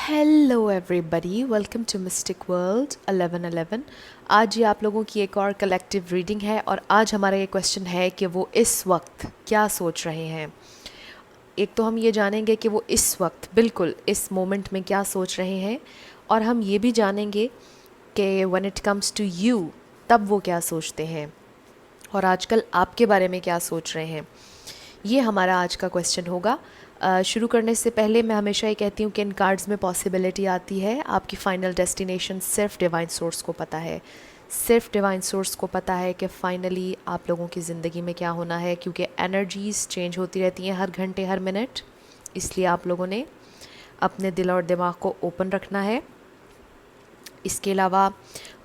Hello everybody, welcome to mystic world 1111। आज ये आप लोगों की एक और कलेक्टिव रीडिंग है और आज हमारा ये क्वेश्चन है कि वो इस वक्त क्या सोच रहे हैं। एक तो हम ये जानेंगे कि वो इस वक्त बिल्कुल इस मोमेंट में क्या सोच रहे हैं, और हम ये भी जानेंगे कि when it comes to you तब वो क्या सोचते हैं और आजकल आपके बारे में क्या सोच रहे हैं। ये हमारा आज का क्वेश्चन होगा। शुरू करने से पहले मैं हमेशा ये कहती हूँ कि इन कार्ड्स में पॉसिबिलिटी आती है, आपकी फ़ाइनल डेस्टिनेशन सिर्फ डिवाइन सोर्स को पता है। सिर्फ डिवाइन सोर्स को पता है कि फ़ाइनली आप लोगों की ज़िंदगी में क्या होना है, क्योंकि एनर्जीज़ चेंज होती रहती हैं हर घंटे हर मिनट। इसलिए आप लोगों ने अपने दिल और दिमाग को ओपन रखना है। इसके अलावा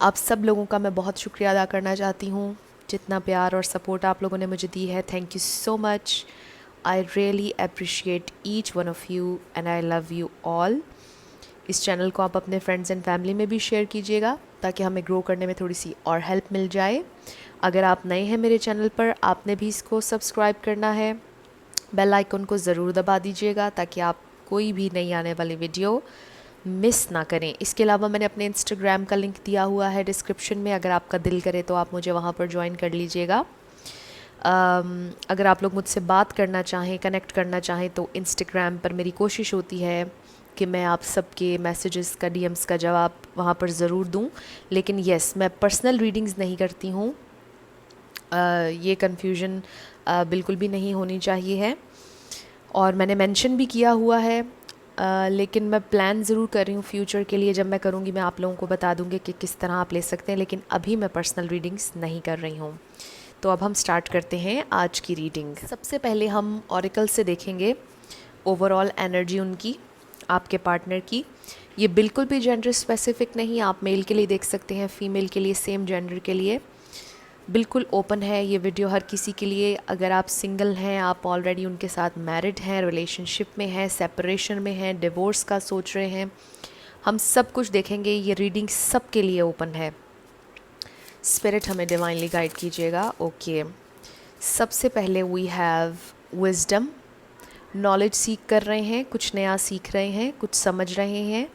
आप सब लोगों का मैं बहुत शुक्रिया अदा करना चाहती हूँ, जितना प्यार और सपोर्ट आप लोगों ने मुझे दी है। Thank you so much. I really appreciate each one of you and I love you all. इस चैनल को आप अपने फ्रेंड्स एंड फैमिली में भी शेयर कीजिएगा ताकि हमें ग्रो करने में थोड़ी सी और हेल्प मिल जाए। अगर आप नए हैं मेरे चैनल पर, आपने भी इसको सब्सक्राइब करना है। बेल आइकन को ज़रूर दबा दीजिएगा ताकि आप कोई भी नई आने वाली वीडियो मिस ना करें। इसके अलावा मैंने अपने इंस्टाग्राम का लिंक दिया हुआ है डिस्क्रिप्शन में, अगर आपका दिल करे तो आप मुझे वहाँ पर ज्वाइन कर लीजिएगा। अगर आप लोग मुझसे बात करना चाहें, कनेक्ट करना चाहें तो इंस्टाग्राम पर मेरी कोशिश होती है कि मैं आप सबके मैसेजेस का, डीएम्स का जवाब वहाँ पर ज़रूर दूँ। लेकिन येस, मैं पर्सनल रीडिंग्स नहीं करती हूँ। ये कन्फ्यूजन बिल्कुल भी नहीं होनी चाहिए है, और मैंने मेंशन भी किया हुआ है। लेकिन मैं प्लान ज़रूर कर रही हूँ फ्यूचर के लिए। जब मैं करूँगी मैं आप लोगों को बता दूँगी कि किस तरह आप ले सकते हैं, लेकिन अभी मैं पर्सनल रीडिंग्स नहीं कर रही हूँ। तो अब हम स्टार्ट करते हैं आज की रीडिंग। सबसे पहले हम ऑरिकल से देखेंगे ओवरऑल एनर्जी उनकी, आपके पार्टनर की। ये बिल्कुल भी जेंडर स्पेसिफिक नहीं, आप मेल के लिए देख सकते हैं, फीमेल के लिए, सेम जेंडर के लिए। बिल्कुल ओपन है ये वीडियो हर किसी के लिए। अगर आप सिंगल हैं, आप ऑलरेडी उनके साथ मैरिड हैं, रिलेशनशिप में हैं, सेपरेशन में हैं, डिवोर्स का सोच रहे हैं, हम सब कुछ देखेंगे। ये रीडिंग सब के लिए ओपन है। स्पिरिट हमें डिवाइनली गाइड कीजिएगा। ओके, सबसे पहले वी हैव विजडम। नॉलेज सीख कर रहे हैं, कुछ नया सीख रहे हैं, कुछ समझ रहे हैं,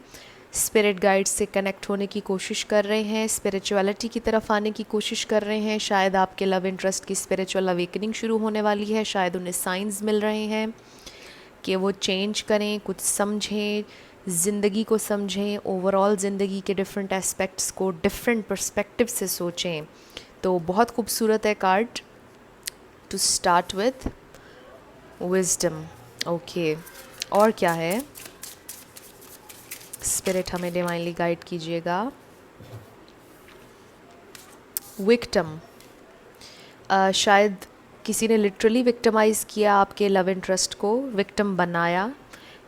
स्पिरिट गाइड से कनेक्ट होने की कोशिश कर रहे हैं, स्पिरिचुअलिटी की तरफ आने की कोशिश कर रहे हैं। शायद आपके लव इंटरेस्ट की स्पिरिचुअल अवेकनिंग शुरू होने वाली है। शायद उन्हें साइंस मिल रहे हैं कि वो चेंज करें, कुछ समझें, ज़िंदगी को समझें, ओवरऑल ज़िंदगी के डिफरेंट एस्पेक्ट्स को डिफरेंट पर्सपेक्टिव से सोचें। तो बहुत खूबसूरत है card to start with, wisdom. Okay, और क्या है? स्पिरिट हमें डिवाइनली गाइड कीजिएगा। विक्टिम। शायद किसी ने लिटरली विक्टिमाइज़ किया आपके लव इंटरेस्ट को, विक्टिम बनाया,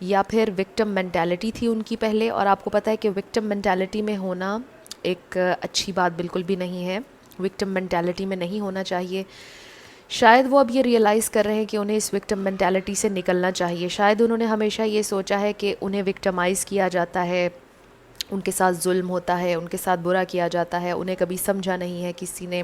या फिर विक्टिम मेंटालिटी थी उनकी पहले, और आपको पता है कि विक्टिम मेंटालिटी में होना एक अच्छी बात बिल्कुल भी नहीं है। विक्टिम मेंटालिटी में नहीं होना चाहिए। शायद वो अब ये रियलाइज़ कर रहे हैं कि उन्हें इस विक्टिम मेंटालिटी से निकलना चाहिए। शायद उन्होंने हमेशा ये सोचा है कि उन्हें विक्टिमाइज़ किया जाता है, उनके साथ जुल्म होता है, उनके साथ बुरा किया जाता है, उन्हें कभी समझा नहीं है किसी ने।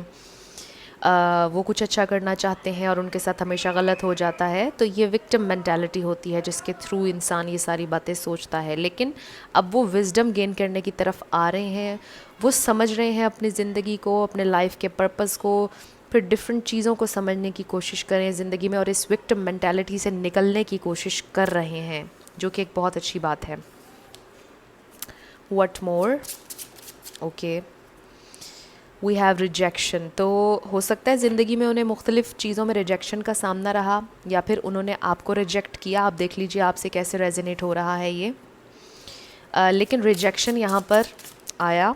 वो कुछ अच्छा करना चाहते हैं और उनके साथ हमेशा गलत हो जाता है। तो ये विक्टिम मेंटालिटी होती है जिसके थ्रू इंसान ये सारी बातें सोचता है। लेकिन अब वो विजडम गेन करने की तरफ आ रहे हैं। वो समझ रहे हैं अपनी ज़िंदगी को, अपने लाइफ के पर्पस को, फिर डिफरेंट चीज़ों को समझने की कोशिश करें ज़िंदगी में, और इस विक्टिम मेंटालिटी से निकलने की कोशिश कर रहे हैं, जो कि एक बहुत अच्छी बात है। What more? Okay, we have rejection. तो हो सकता है ज़िंदगी में उन्हें मुख्तलिफ़ चीज़ों में रिजेक्शन का सामना रहा, या फिर उन्होंने आपको रिजेक्ट किया। आप देख लीजिए आपसे कैसे रेजोनेट हो रहा है ये। लेकिन रिजेक्शन यहाँ पर आया।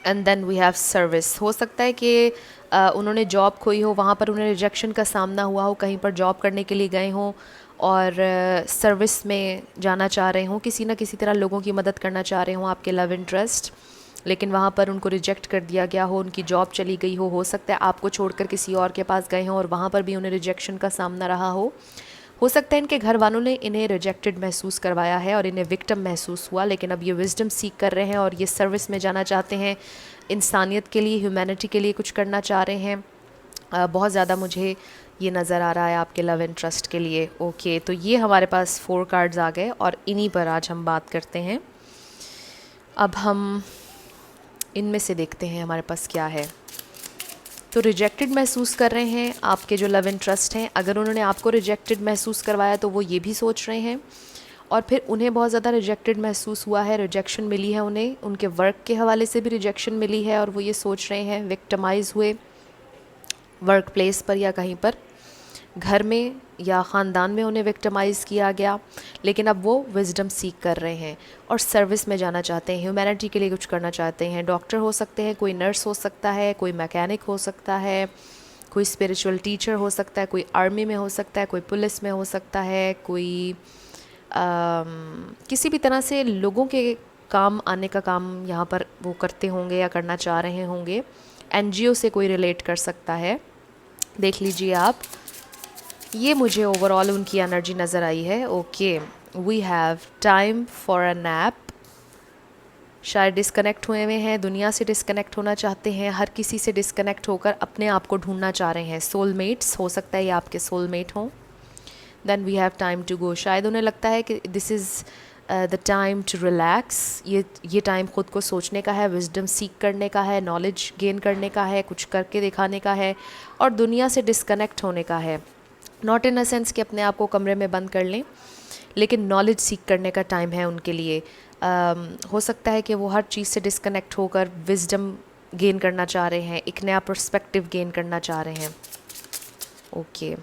And then we have service. हो सकता है कि उन्होंने जॉब खोई हो, वहाँ पर उन्हें रिजेक्शन का सामना हुआ हो, कहीं पर जॉब करने के लिए गए हों और सर्विस में जाना चाह रहे हों, किसी न किसी तरह लोगों की मदद करना चाह रहे हों आपके लव इंटरेस्ट, लेकिन वहाँ पर उनको रिजेक्ट कर दिया गया हो, उनकी जॉब चली गई हो सकता है आपको छोड़कर किसी और के पास गए हों और वहाँ पर भी उन्हें रिजेक्शन का सामना रहा हो सकता है इनके घर वालों ने इन्हें रिजेक्टेड महसूस करवाया है और इन्हें विक्टिम महसूस हुआ, लेकिन अब ये विजडम सीख कर रहे हैं और ये सर्विस में जाना चाहते हैं, इंसानियत के लिए, ह्यूमैनिटी के लिए कुछ करना चाह रहे हैं। बहुत ज़्यादा मुझे ये नज़र आ रहा है आपके लव एंड ट्रस्ट के लिए। ओके, तो ये हमारे पास 4 कार्ड्स आ गए और इन्हीं पर आज हम बात करते हैं। अब हम इनमें से देखते हैं हमारे पास क्या है। तो रिजेक्टेड महसूस कर रहे हैं आपके जो लव एंड ट्रस्ट हैं। अगर उन्होंने आपको रिजेक्टेड महसूस करवाया तो वो ये भी सोच रहे हैं, और फिर उन्हें बहुत ज़्यादा रिजेक्टेड महसूस हुआ है, रिजेक्शन मिली है उन्हें, उनके वर्क के हवाले से भी रिजेक्शन मिली है, और वो ये सोच रहे हैं विक्टिमाइज़ हुए वर्क प्लेस पर या कहीं पर, घर में या ख़ानदान में उन्हें विक्टिमाइज़ किया गया, लेकिन अब वो विजडम सीख कर रहे हैं और सर्विस में जाना चाहते हैं, ह्यूमैनिटी के लिए कुछ करना चाहते हैं। डॉक्टर हो सकते हैं, कोई नर्स हो सकता है, कोई मैकेनिक हो सकता है, कोई स्पिरिचुअल टीचर हो सकता है, कोई आर्मी में हो सकता है, कोई पुलिस में हो सकता है, कोई किसी भी तरह से लोगों के काम आने का काम यहाँ पर वो करते होंगे या करना चाह रहे होंगे। एनजीओ से कोई रिलेट कर सकता है। देख लीजिए आप, ये मुझे ओवरऑल उनकी एनर्जी नज़र आई है। Okay, we have time for a nap. शायद डिस्कनेक्ट हुए हैं, दुनिया से डिस्कनेक्ट होना चाहते हैं, हर किसी से डिस्कनेक्ट होकर अपने आप को ढूंढना चाह रहे हैं। सोलमेट्स हो सकता है ये आपके सोलमेट हों। Then we have time to go. शायद उन्हें लगता है कि this is the time to relax. ये टाइम ख़ुद को सोचने का है, विजडम सीख करने का है, नॉलेज गेन करने का है, कुछ करके दिखाने का है, और दुनिया से डिस्कनेक्ट होने का है। नॉट इन अ सेंस कि अपने आप को कमरे में बंद कर लें, लेकिन नॉलेज सीख करने का टाइम है उनके लिए। हो सकता है कि वो हर चीज़ से डिस्कनेक्ट होकर विजडम गेन करना चाह रहे हैं, एक नया पर्सपेक्टिव गेन करना चाह रहे हैं। Okay,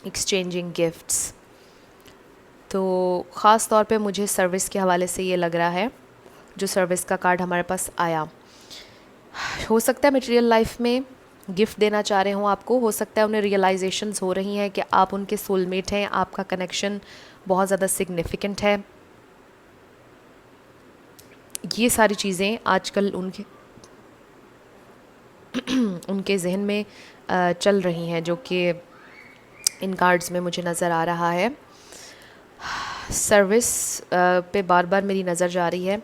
exchanging gifts. तो ख़ास तौर पे मुझे सर्विस के हवाले से ये लग रहा है, जो सर्विस का कार्ड हमारे पास आया। हो सकता है मटेरियल लाइफ में गिफ्ट देना चाह रहे हों आपको, हो सकता है उन्हें रियलाइजेशंस हो रही हैं कि आप उनके सोलमेट हैं, आपका कनेक्शन बहुत ज़्यादा सिग्निफिकेंट है। ये सारी चीज़ें आजकल उनके जहन में चल रही हैं, जो कि इन कार्ड्स में मुझे नज़र आ रहा है। सर्विस पे बार बार मेरी नज़र जा रही है,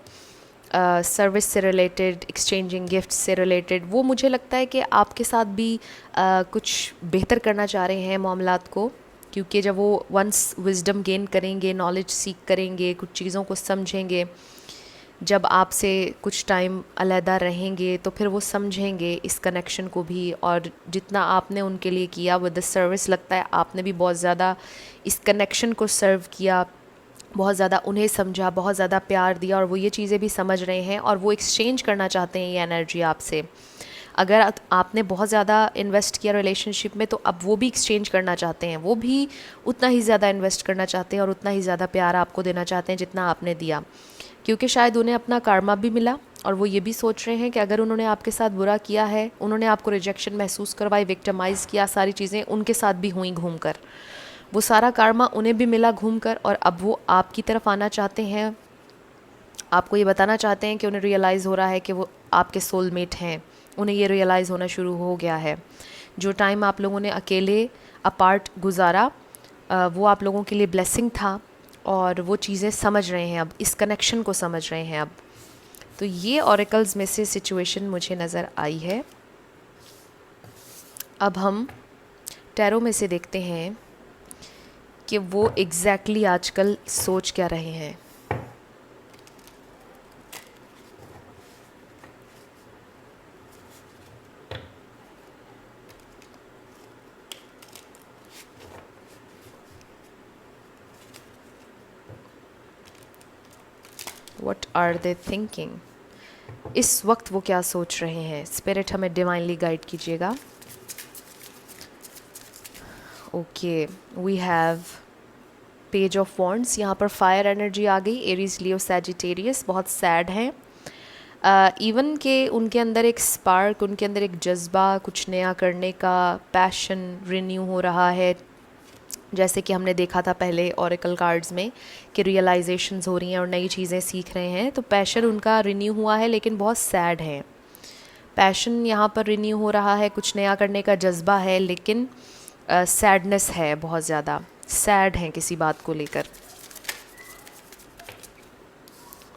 सर्विस से रिलेटेड, एक्सचेंजिंग गिफ्ट्स से रिलेटेड। वो मुझे लगता है कि आपके साथ भी कुछ बेहतर करना चाह रहे हैं मामलात को, क्योंकि जब वो वंस विजडम गेन करेंगे, नॉलेज सीख करेंगे, कुछ चीज़ों को समझेंगे, जब आपसे कुछ टाइम अलहदा रहेंगे तो फिर वो समझेंगे इस कनेक्शन को भी। और जितना आपने उनके लिए किया विद द सर्विस, लगता है आपने भी बहुत ज़्यादा इस कनेक्शन को सर्व किया, बहुत ज़्यादा उन्हें समझा, बहुत ज़्यादा प्यार दिया, और वो ये चीज़ें भी समझ रहे हैं और वो एक्सचेंज करना चाहते हैं ये एनर्जी आपसे। अगर आपने बहुत ज़्यादा इन्वेस्ट किया रिलेशनशिप में, तो अब वो भी एक्सचेंज करना चाहते हैं, वो भी उतना ही ज़्यादा इन्वेस्ट करना चाहते हैं और उतना ही ज़्यादा प्यार आपको देना चाहते हैं जितना आपने दिया, क्योंकि शायद उन्हें अपना कार्मा भी मिला। और वो ये भी सोच रहे हैं कि अगर उन्होंने आपके साथ बुरा किया है, उन्होंने आपको रिजेक्शन महसूस करवाई, विक्टिमाइज़ किया, सारी चीज़ें उनके साथ भी हुई घूम कर, वो सारा कार्मा उन्हें भी मिला घूम कर, और अब वो आपकी तरफ आना चाहते हैं, आपको ये बताना चाहते हैं कि उन्हें रियलाइज़ हो रहा है कि वो आपके सोलमेट हैं। उन्हें ये रियलाइज़ होना शुरू हो गया है। जो टाइम आप लोगों ने अकेले अपार्ट गुजारा, वो आप लोगों के लिए ब्लेसिंग था, और वो चीज़ें समझ रहे हैं, अब इस कनेक्शन को समझ रहे हैं अब। तो ये ऑरेकल्स में से सिचुएशन मुझे नज़र आई है। अब हम टैरो में से देखते हैं कि वो एग्जैक्टली आजकल सोच क्या रहे हैं। What are they thinking? इस वक्त वो क्या सोच रहे हैं? स्पिरिट हमें डिवाइनली गाइड कीजिएगा। Okay, we have page of wands. यहाँ पर फायर एनर्जी आ गई। एरीज, लियो, सैजिटेरियस बहुत सैड हैं। इवन के उनके अंदर एक स्पार्क, उनके अंदर एक जज्बा, कुछ नया करने का पैशन रिन्यू हो रहा है, जैसे कि हमने देखा था पहले ओरेकल कार्ड्स में कि रियलाइजेशंस हो रही हैं और नई चीज़ें सीख रहे हैं। तो पैशन उनका रिन्यू हुआ है, लेकिन बहुत सैड है। पैशन यहाँ पर रिन्यू हो रहा है, कुछ नया करने का जज्बा है, लेकिन सैडनेस है, बहुत ज़्यादा सैड हैं किसी बात को लेकर।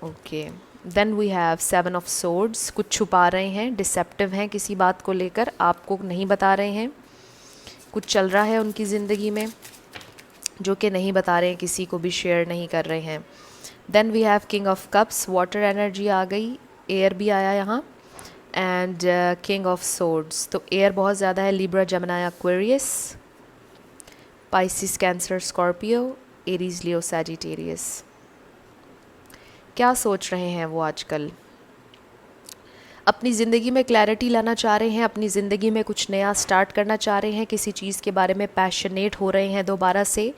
Okay, then we have 7 of swords. कुछ छुपा रहे हैं, डिसेप्टिव हैं किसी बात को लेकर, आपको नहीं बता रहे हैं, कुछ चल रहा है उनकी ज़िंदगी में जो कि नहीं बता रहे हैं, किसी को भी शेयर नहीं कर रहे हैं। Then we have king of cups, water energy आ गई, एयर भी आया यहाँ, एंड किंग ऑफ सोर्ड्स। तो एयर बहुत ज़्यादा है, Libra, Gemini, Aquarius, Pisces, Cancer, Scorpio, Aries, Leo, Sagittarius. क्या सोच रहे हैं वो आजकल? अपनी ज़िंदगी में क्लैरिटी लाना चाह रहे हैं, अपनी ज़िंदगी में कुछ नया स्टार्ट करना चाह रहे हैं, किसी चीज़ के बारे में पैशनेट हो रहे हैं दोबारा से,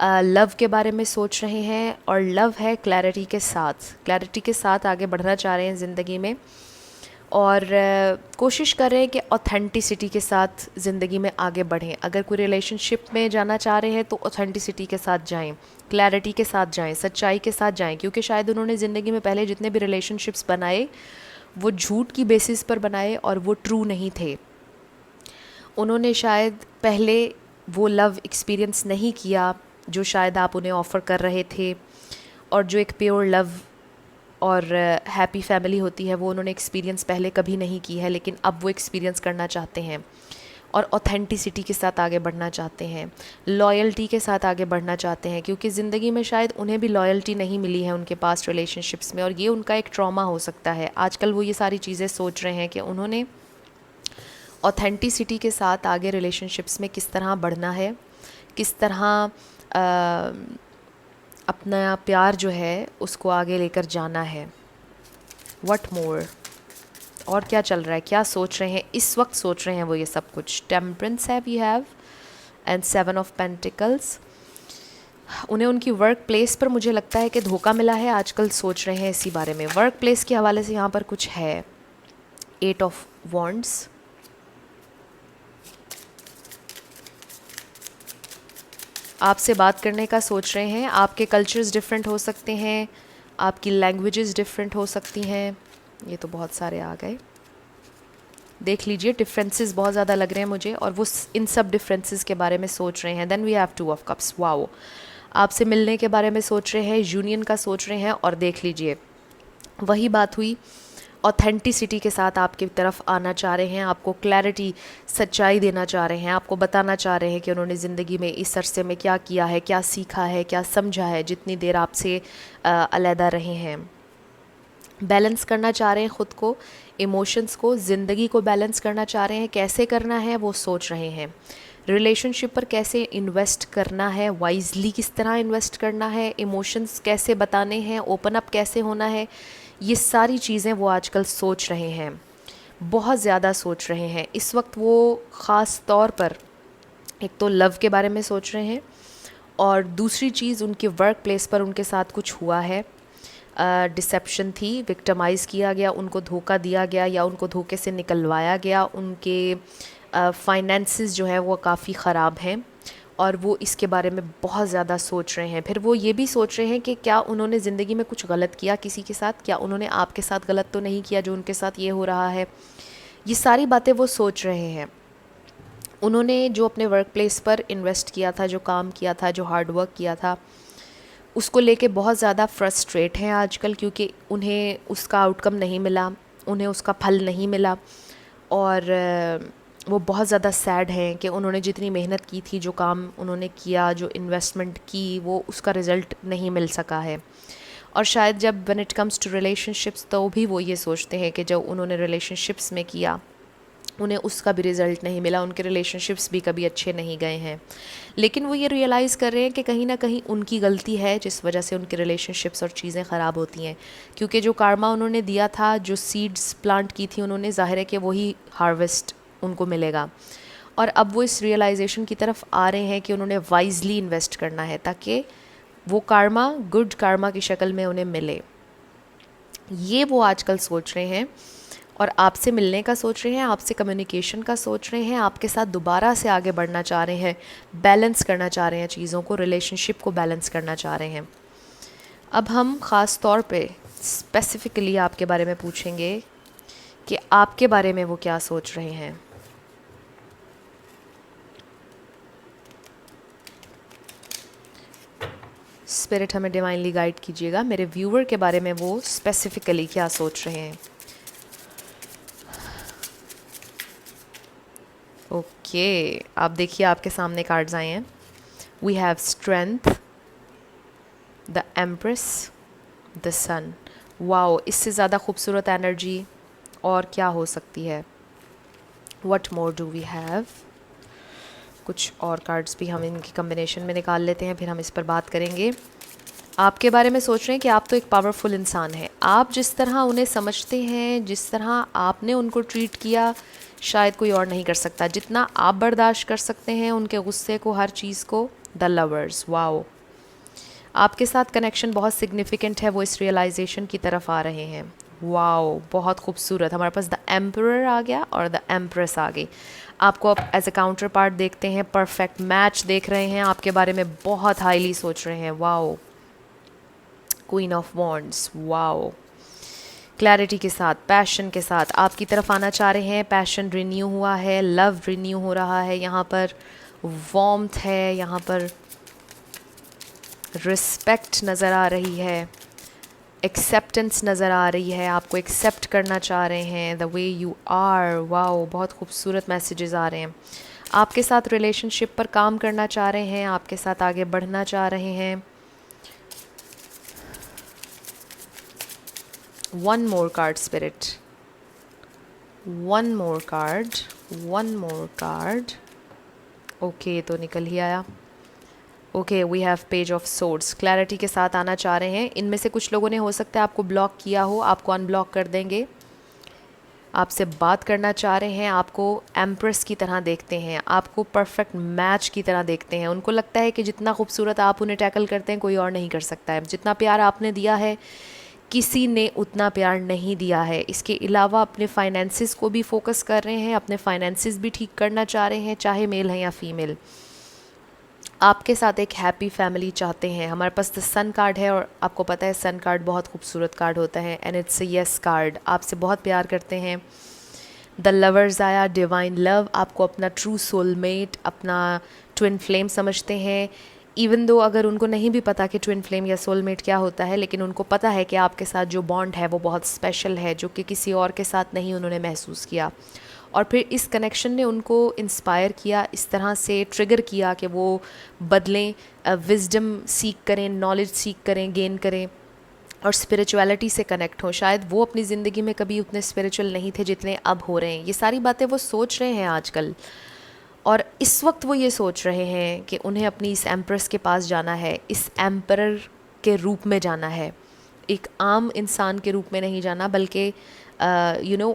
लव के बारे में सोच रहे हैं, और लव है क्लैरिटी के साथ आगे बढ़ना चाह रहे हैं ज़िंदगी में, और कोशिश कर रहे हैं कि ऑथेंटिसिटी के साथ ज़िंदगी में आगे बढ़ें। अगर कोई रिलेशनशिप में जाना चाह रहे हैं तो ऑथेंटिसिटी के साथ जाएं, क्लैरिटी के साथ जाएं, सच्चाई के साथ जाएं, क्योंकि शायद उन्होंने ज़िंदगी में पहले जितने भी रिलेशनशिप्स बनाए वो झूठ की बेसिस पर बनाए और वो ट्रू नहीं थे। उन्होंने शायद पहले वो लव एक्सपीरियंस नहीं किया जो शायद आप उन्हें ऑफ़र कर रहे थे, और जो एक प्योर लव और हैप्पी फैमिली होती है वो उन्होंने एक्सपीरियंस पहले कभी नहीं की है, लेकिन अब वो एक्सपीरियंस करना चाहते हैं और ऑथेंटिसिटी के साथ आगे बढ़ना चाहते हैं, लॉयल्टी के साथ आगे बढ़ना चाहते हैं, क्योंकि ज़िंदगी में शायद उन्हें भी लॉयल्टी नहीं मिली है उनके पास्ट रिलेशनशिप्स में, और ये उनका एक ट्रॉमा हो सकता है। आजकल वो ये सारी चीज़ें सोच रहे हैं कि उन्होंने ऑथेंटिसिटी के साथ आगे रिलेशनशिप्स में किस तरह बढ़ना है, किस तरह अपना प्यार जो है उसको आगे लेकर जाना है। व्हाट मोर, और क्या चल रहा है, क्या सोच रहे हैं इस वक्त? सोच रहे हैं वो ये सब कुछ। टेम्परेंस है we have, and 7 of pentacles. उन्हें उनकी वर्क प्लेस पर मुझे लगता है कि धोखा मिला है, आजकल सोच रहे हैं इसी बारे में। वर्क प्लेस के हवाले से यहाँ पर कुछ है, 8 ऑफ वॉन्ड्स। आपसे बात करने का सोच रहे हैं, आपके कल्चर्स डिफरेंट हो सकते हैं, आपकी लैंग्वेजेस डिफरेंट हो सकती हैं। ये तो बहुत सारे आ गए, देख लीजिए, डिफरेंसेस बहुत ज़्यादा लग रहे हैं मुझे, और वो इन सब डिफरेंसेस के बारे में सोच रहे हैं। Then we have 2 of cups, wow, आपसे मिलने के बारे में सोच रहे हैं, यूनियन का सोच रहे हैं, और देख लीजिए वही बात हुई, ऑथेंटिसिटी के साथ आपकी तरफ आना चाह रहे हैं, आपको क्लैरिटी, सच्चाई देना चाह रहे हैं, आपको बताना चाह रहे हैं कि उन्होंने ज़िंदगी में इस अरसे में क्या किया है, क्या सीखा है, क्या समझा है जितनी देर आपसे अलहदा रहे हैं। बैलेंस करना चाह रहे हैं ख़ुद को, इमोशंस को, ज़िंदगी को बैलेंस करना चाह रहे हैं। कैसे करना है वो सोच रहे हैं। रिलेशनशिप पर कैसे इन्वेस्ट करना है, वाइजली किस तरह इन्वेस्ट करना है, इमोशंस कैसे बताने हैं, ओपन अप कैसे होना है, ये सारी चीज़ें वो आजकल सोच रहे हैं, बहुत ज़्यादा सोच रहे हैं इस वक्त। वो ख़ास तौर पर एक तो लव के बारे में सोच रहे हैं, और दूसरी चीज़ उनके वर्क प्लेस पर उनके साथ कुछ हुआ है, डिसेप्शन थी, विक्टिमाइज़ किया गया, उनको धोखा दिया गया या उनको धोखे से निकलवाया गया, उनके फाइनेंसेस जो है वो काफ़ी ख़राब हैं, और वो इसके बारे में बहुत ज़्यादा सोच रहे हैं। फिर वो ये भी सोच रहे हैं कि क्या उन्होंने ज़िंदगी में कुछ गलत किया किसी के साथ, क्या उन्होंने आपके साथ गलत तो नहीं किया जो उनके साथ ये हो रहा है। ये सारी बातें वो सोच रहे हैं। उन्होंने जो अपने वर्क प्लेस पर इन्वेस्ट किया था, जो काम किया था, जो हार्ड वर्क किया था, उसको लेके बहुत ज़्यादा फ्रस्ट्रेट हैं आजकल, क्योंकि उन्हें उसका आउटकम नहीं मिला, उन्हें उसका फल नहीं मिला, और वो बहुत ज़्यादा सैड हैं कि उन्होंने जितनी मेहनत की थी, जो काम उन्होंने किया, जो इन्वेस्टमेंट की, वो उसका रिज़ल्ट नहीं मिल सका है। और शायद जब when it comes to relationships, तो भी वो ये सोचते हैं कि जो उन्होंने रिलेशनशिप्स में किया उन्हें उसका भी रिज़ल्ट नहीं मिला, उनके रिलेशनशिप्स भी कभी अच्छे नहीं गए हैं। लेकिन वो ये रियलाइज़ कर रहे हैं कि कहीं ना कहीं उनकी गलती है जिस वजह से उनके रिलेशनशिप्स और चीज़ें ख़राब होती हैं, क्योंकि जो कार्मा उन्होंने दिया था, जो सीड्स प्लांट की थी उन्होंने, ज़ाहिर है कि वही हार्वेस्ट उनको मिलेगा। और अब वो इस रियलाइजेशन की तरफ आ रहे हैं कि उन्होंने वाइजली इन्वेस्ट करना है ताकि वो कार्मा गुड कार्मा की शक्ल में उन्हें मिले। ये वो आजकल सोच रहे हैं, और आपसे मिलने का सोच रहे हैं, आपसे कम्युनिकेशन का सोच रहे हैं, आपके साथ दोबारा से आगे बढ़ना चाह रहे हैं, बैलेंस करना चाह रहे हैं चीज़ों को, रिलेशनशिप को बैलेंस करना चाह रहे हैं। अब हम ख़ास तौर पे स्पेसिफ़िकली आपके बारे में पूछेंगे कि आपके बारे में वो क्या सोच रहे हैं। स्पिरिट हमें डिवाइनली गाइड कीजिएगा, मेरे व्यूअर के बारे में वो स्पेसिफ़िकली क्या सोच रहे हैं। ओके, आप देखिए आपके सामने कार्ड्स आए हैं. We have strength, the empress, the sun. Wow, इससे ज़्यादा खूबसूरत एनर्जी और क्या हो सकती है. What more do we have. कुछ और कार्ड्स भी हम इनकी कम्बिनेशन में निकाल लेते हैं, फिर हम इस पर बात करेंगे. आपके बारे में सोच रहे हैं कि आप तो एक पावरफुल इंसान हैं. आप जिस तरह उन्हें समझते हैं, जिस तरह आपने उनको ट्रीट किया, शायद कोई और नहीं कर सकता. जितना आप बर्दाश्त कर सकते हैं उनके गुस्से को, हर चीज़ को. The lovers. वाओ, आपके साथ कनेक्शन बहुत सिग्निफिकेंट है, वो इस रियलाइजेशन की तरफ आ रहे हैं. वाओ, बहुत खूबसूरत. हमारे पास द एम्परर आ गया और द एम्प्रेस आ गई. आपको अब एज ए काउंटर पार्ट देखते हैं, परफेक्ट मैच देख रहे हैं, आपके बारे में बहुत हाईली सोच रहे हैं. Wow, queen of wands. Wow, clarity के साथ, पैशन के साथ आपकी तरफ आना चाह रहे हैं. पैशन रिन्यू हुआ है, लव रिन्यू हो रहा है, यहाँ पर वार्मथ है, यहाँ पर रिस्पेक्ट नज़र आ रही है, एक्सेप्टेंस नज़र आ रही है. आपको एक्सेप्ट करना चाह रहे हैं, the way you are. Wow, बहुत खूबसूरत मैसेजेस आ रहे हैं. आपके साथ रिलेशनशिप पर काम करना चाह रहे हैं, आपके साथ आगे बढ़ना चाह रहे हैं. One more card spirit, one more card, one more card. Okay, तो निकल ही आया. Okay, we have page of swords. Clarity के साथ आना चाह रहे हैं. इनमें से कुछ लोगों ने हो सकता है आपको ब्लॉक किया हो, आपको अनब्लॉक कर देंगे. आपसे बात करना चाह रहे हैं, आपको एम्प्रेस की तरह देखते हैं, आपको परफेक्ट मैच की तरह देखते हैं. उनको लगता है कि जितना खूबसूरत आप उन्हें टैकल करते हैं कोई और नहीं कर सकता है. जितना प्यार आपने दिया है किसी ने उतना प्यार नहीं दिया है. इसके अलावा अपने फाइनेंसिस को भी फोकस कर रहे हैं, अपने फाइनेंसिस भी ठीक करना चाह रहे हैं, चाहे मेल है या फीमेल. आपके साथ एक हैप्पी फैमिली चाहते हैं. हमारे पास द सन कार्ड है और आपको पता है सन कार्ड बहुत खूबसूरत कार्ड होता है, and it's a yes card. आपसे बहुत प्यार करते हैं. द लवर्स आया, डिवाइन लव. आपको अपना ट्रू सोलमेट, अपना ट्विन फ्लेम समझते हैं. इवन दो अगर उनको नहीं भी पता कि ट्विन फ्लेम या सोलमेट क्या होता है, लेकिन उनको पता है कि आपके साथ जो बॉन्ड है वो बहुत स्पेशल है, जो कि किसी और के साथ नहीं उन्होंने महसूस किया. और फिर इस कनेक्शन ने उनको इंस्पायर किया, इस तरह से ट्रिगर किया कि वो बदलें, विजडम सीख करें, नॉलेज सीख करें, गेन करें और स्पिरिचुअलिटी से कनेक्ट हो. शायद वो अपनी ज़िंदगी में कभी उतने स्पिरिचुअल नहीं थे जितने अब हो रहे हैं. ये सारी बातें वो सोच रहे हैं आजकल, और इस वक्त वो ये सोच रहे हैं कि उन्हें अपनी इस एम्प्रेस के पास जाना है, इस एम्परर के रूप में जाना है. एक आम इंसान के रूप में नहीं जाना, बल्कि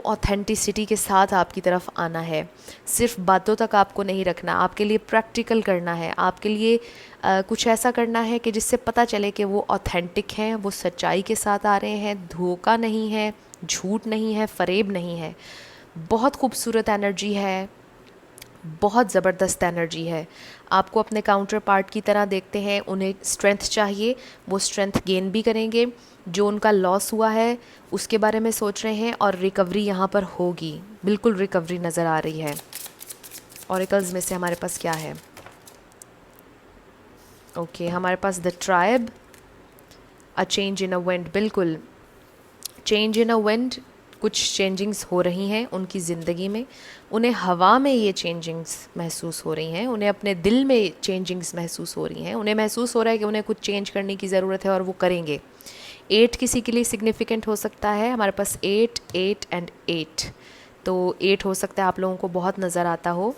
ऑथेंटिसिटी के साथ आपकी तरफ आना है. सिर्फ बातों तक आपको नहीं रखना, आपके लिए प्रैक्टिकल करना है, आपके लिए कुछ ऐसा करना है कि जिससे पता चले कि वो ऑथेंटिक हैं, वो सच्चाई के साथ आ रहे हैं, धोखा नहीं है, झूठ नहीं है, फरेब नहीं है. बहुत खूबसूरत एनर्जी है, बहुत ज़बरदस्त एनर्जी है. आपको अपने काउंटर पार्ट की तरह देखते हैं. उन्हें स्ट्रेंथ चाहिए, वो स्ट्रेंथ गेन भी करेंगे. जो उनका लॉस हुआ है उसके बारे में सोच रहे हैं, और रिकवरी यहाँ पर होगी, बिल्कुल रिकवरी नज़र आ रही है. ऑरेकल्स में से हमारे पास क्या है. ओके, हमारे पास the tribe, a change in a wind. बिल्कुल, चेंज इन अ विंड. कुछ चेंजिंग्स हो रही हैं उनकी ज़िंदगी में. उन्हें हवा में ये चेंजिंग्स महसूस हो रही हैं, उन्हें अपने दिल में चेंजिंग्स महसूस हो रही हैं. उन्हें महसूस हो रहा है कि उन्हें कुछ चेंज करने की ज़रूरत है और वो करेंगे. 8 किसी के लिए सिग्निफिकेंट हो सकता है. हमारे पास 8, 8 एंड 8. तो 8 हो सकता है आप लोगों को बहुत नज़र आता हो.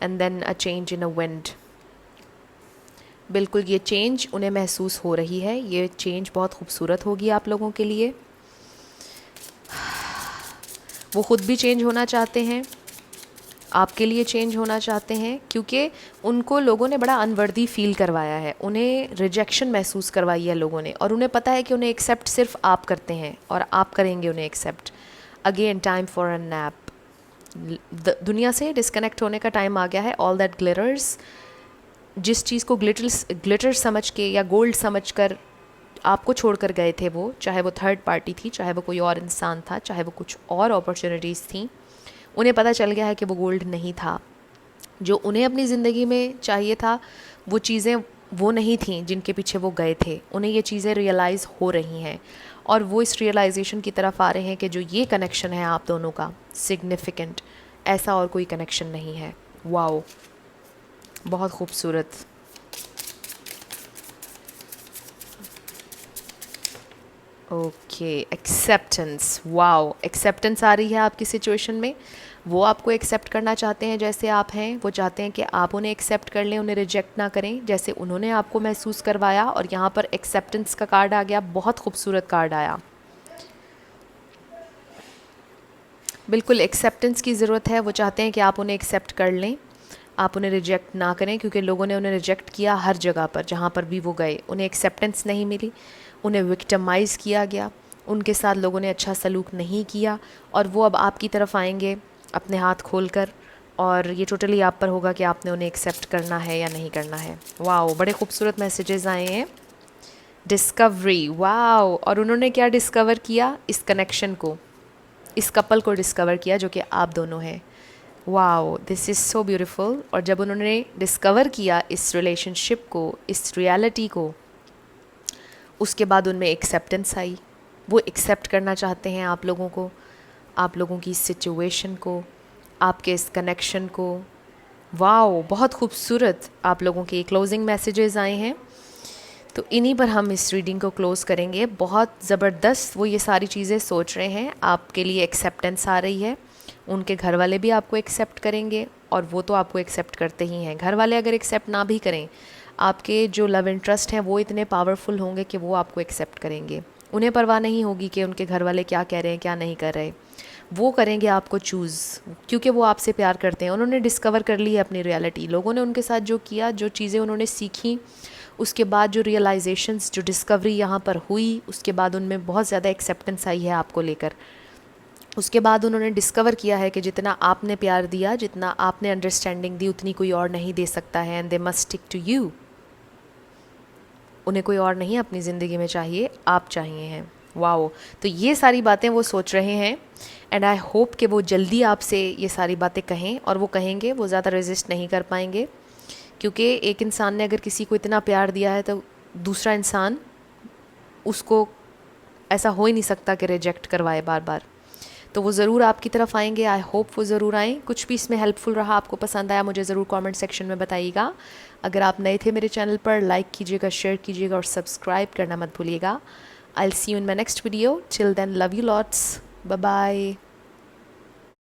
And then a change in a wind. बिल्कुल, ये चेंज उन्हें महसूस हो रही है. ये चेंज बहुत खूबसूरत होगी आप लोगों के लिए. वो ख़ुद भी चेंज होना चाहते हैं, आपके लिए चेंज होना चाहते हैं, क्योंकि उनको लोगों ने बड़ा अनवर्दी फील करवाया है, उन्हें रिजेक्शन महसूस करवाई है लोगों ने, और उन्हें पता है कि उन्हें एक्सेप्ट सिर्फ आप करते हैं और आप करेंगे उन्हें accept. Again time for a nap. दुनिया से डिस्कनेक्ट होने का टाइम आ गया है. ऑल दैट ग्लिटर्स, जिस चीज़ को ग्लिटर समझ के या गोल्ड समझ कर आपको छोड़कर गए थे वो, चाहे वो थर्ड पार्टी थी, चाहे वो कोई और इंसान था, चाहे वो कुछ और अपॉर्चुनिटीज़ थी, उन्हें पता चल गया है कि वो गोल्ड नहीं था. जो उन्हें अपनी ज़िंदगी में चाहिए था वो चीज़ें वो नहीं थी जिनके पीछे वो गए थे. उन्हें ये चीज़ें रियलाइज़ हो रही हैं और वो इस रियलाइजेशन की तरफ आ रहे हैं कि जो ये कनेक्शन है आप दोनों का, सिग्निफिकेंट, ऐसा और कोई कनेक्शन नहीं है। वाओ, बहुत खूबसूरत। Okay, acceptance. वाओ, एक्सेप्टेंस आ रही है आपकी सिचुएशन में। वो आपको एक्सेप्ट करना चाहते हैं जैसे आप हैं। वो चाहते हैं कि आप उन्हें एक्सेप्ट कर लें, उन्हें रिजेक्ट ना करें जैसे उन्होंने आपको महसूस करवाया। और यहाँ पर एक्सेप्टेंस का कार्ड आ गया, बहुत खूबसूरत कार्ड आया। बिल्कुल एक्सेप्टेंस की ज़रूरत है। वो चाहते हैं कि आप उन्हें एक्सेप्ट कर लें, आप उन्हें रिजेक्ट ना करें, क्योंकि लोगों ने उन्हें रिजेक्ट किया हर जगह पर, जहाँ पर भी वो गए उन्हें एक्सेप्टेंस नहीं मिली, उन्हें विक्टिमाइज़ किया गया, उनके साथ लोगों ने अच्छा सलूक नहीं किया। और वो अब आपकी तरफ आएंगे अपने हाथ खोल कर, और ये टोटली आप पर होगा कि आपने उन्हें एक्सेप्ट करना है या नहीं करना है। वाओ, बड़े खूबसूरत मैसेजेस आए हैं। Discovery, wow. और उन्होंने क्या डिस्कवर किया? इस कनेक्शन को, इस कपल को डिस्कवर किया जो कि आप दोनों हैं। Wow, this is so beautiful. और जब उन्होंने डिस्कवर किया इस रिलेशनशिप को, इस रियलिटी को, उसके बाद उनमें एक्सेप्टेंस आई। वो एक्सेप्ट करना चाहते हैं आप लोगों को, आप लोगों की सिचुएशन को, आपके इस कनेक्शन को। वाओ, बहुत खूबसूरत आप लोगों के क्लोजिंग मैसेजेस आए हैं। तो इन्हीं पर हम इस रीडिंग को क्लोज़ करेंगे। बहुत ज़बरदस्त वो ये सारी चीज़ें सोच रहे हैं, आपके लिए एक्सेप्टेंस आ रही है। उनके घर वाले भी आपको एक्सेप्ट करेंगे, और वो तो आपको एक्सेप्ट करते ही हैं। घर वाले अगर एक्सेप्ट ना भी करें, आपके जो लव इंटरेस्ट हैं वो इतने पावरफुल होंगे कि वो आपको एक्सेप्ट करेंगे। उन्हें परवाह नहीं होगी कि उनके घर वाले क्या कह रहे हैं, क्या नहीं कर रहे। वो करेंगे आपको चूज़, क्योंकि वो आपसे प्यार करते हैं। उन्होंने डिस्कवर कर ली है अपनी रियलिटी। लोगों ने उनके साथ जो किया, जो चीज़ें उन्होंने सीखी, उसके बाद जो रियलाइजेशंस, जो डिस्कवरी यहाँ पर हुई, उसके बाद उनमें बहुत ज़्यादा एक्सेप्टेंस आई है आपको लेकर। उसके बाद उन्होंने डिस्कवर किया है कि जितना आपने प्यार दिया, जितना आपने अंडरस्टैंडिंग दी, उतनी कोई और नहीं दे सकता है। And they must stick to you. उन्हें कोई और नहीं अपनी ज़िंदगी में चाहिए, आप चाहिए हैं। वाओ, तो ये सारी बातें वो सोच रहे हैं। एंड आई होप कि वो जल्दी आपसे ये सारी बातें कहें, और वो कहेंगे, वो ज़्यादा रेजिस्ट नहीं कर पाएंगे। क्योंकि एक इंसान ने अगर किसी को इतना प्यार दिया है, तो दूसरा इंसान उसको, ऐसा हो ही नहीं सकता कि रिजेक्ट करवाए बार बार। तो वो ज़रूर आपकी तरफ आएंगे। आई होप वो ज़रूर आएँ। कुछ भी इसमें हेल्पफुल रहा, आपको पसंद आया, मुझे ज़रूर कमेंट सेक्शन में बताइएगा। अगर आप नए थे मेरे चैनल पर, लाइक कीजिएगा, शेयर कीजिएगा और सब्सक्राइब करना मत भूलिएगा। I will see you in my next video. Till then, love you lots. Bye bye.